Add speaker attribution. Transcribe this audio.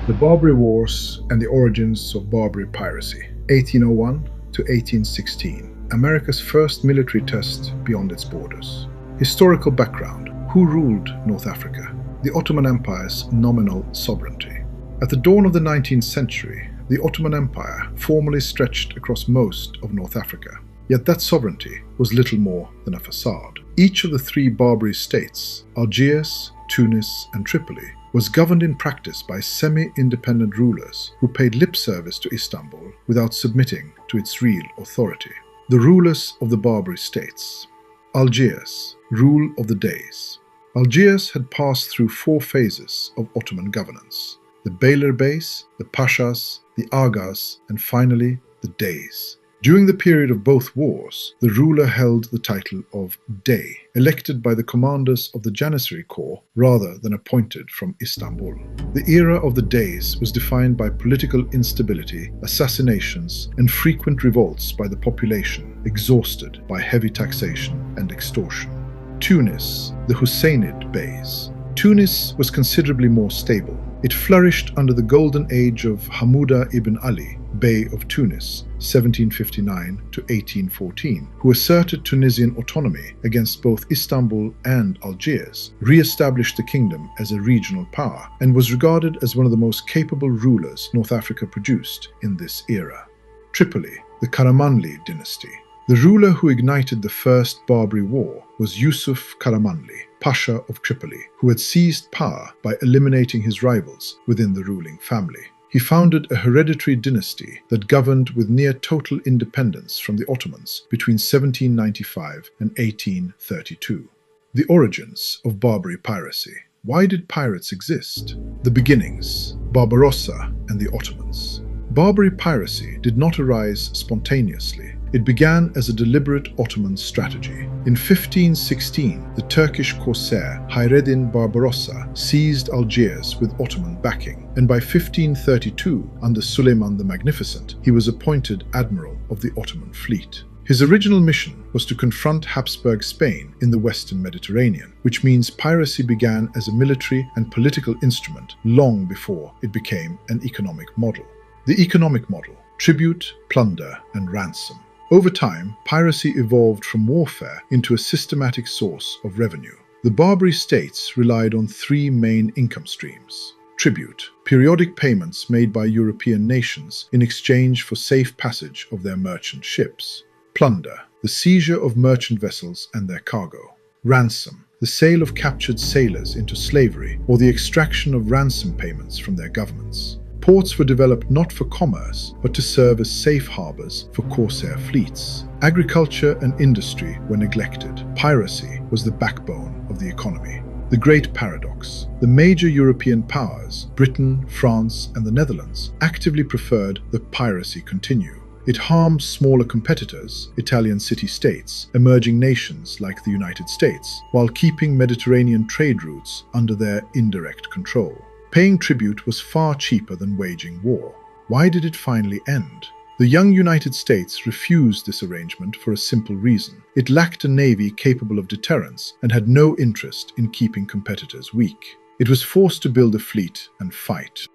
Speaker 1: The Barbary Wars and the Origins of Barbary Piracy, 1801 to 1816, America's first military test beyond its borders. Historical background: who ruled North Africa? The Ottoman Empire's nominal sovereignty. At the dawn of the 19th century, the Ottoman Empire formally stretched across most of North Africa. Yet that sovereignty was little more than a facade. Each of the three Barbary states, Algiers, Tunis, and Tripoli, was governed in practice by semi-independent rulers who paid lip service to Istanbul without submitting to its real authority. The rulers of the Barbary states. Algiers, rule of the Deys. Algiers had passed through four phases of Ottoman governance: the Beylerbeys, the Pashas, the Agas, and finally the Deys. During the period of both wars, the ruler held the title of Dey, elected by the commanders of the Janissary Corps rather than appointed from Istanbul. The era of the Deys was defined by political instability, assassinations, and frequent revolts by the population, exhausted by heavy taxation and extortion. Tunis, the Husseinid Beys. Tunis was considerably more stable. It flourished under the golden age of Hamouda ibn Ali, Bey of Tunis, 1759 to 1814, who asserted Tunisian autonomy against both Istanbul and Algiers, re-established the kingdom as a regional power, and was regarded as one of the most capable rulers North Africa produced in this era. Tripoli, the Karamanli dynasty. The ruler who ignited the First Barbary War was Yusuf Karamanli, Pasha of Tripoli, who had seized power by eliminating his rivals within the ruling family. He founded a hereditary dynasty that governed with near total independence from the Ottomans between 1795 and 1832. The origins of Barbary piracy. Why did pirates exist? The beginnings: Barbarossa and the Ottomans. Barbary piracy did not arise spontaneously. It began as a deliberate Ottoman strategy. In 1516, the Turkish corsair Hayreddin Barbarossa seized Algiers with Ottoman backing, and by 1532, under Suleiman the Magnificent, he was appointed Admiral of the Ottoman fleet. His original mission was to confront Habsburg Spain in the Western Mediterranean, which means piracy began as a military and political instrument long before it became an economic model. The economic model: tribute, plunder, and ransom. Over time, piracy evolved from warfare into a systematic source of revenue. The Barbary states relied on three main income streams: tribute, periodic payments made by European nations in exchange for safe passage of their merchant ships; plunder, the seizure of merchant vessels and their cargo; ransom, the sale of captured sailors into slavery or the extraction of ransom payments from their governments. Ports were developed not for commerce, but to serve as safe harbors for corsair fleets. Agriculture and industry were neglected. Piracy was the backbone of the economy. The great paradox: the major European powers, Britain, France, and the Netherlands, actively preferred that piracy continue. It harmed smaller competitors, Italian city-states, emerging nations like the United States, while keeping Mediterranean trade routes under their indirect control. Paying tribute was far cheaper than waging war. Why did it finally end? The young United States refused this arrangement for a simple reason: it lacked a navy capable of deterrence and had no interest in keeping competitors weak. It was forced to build a fleet and fight.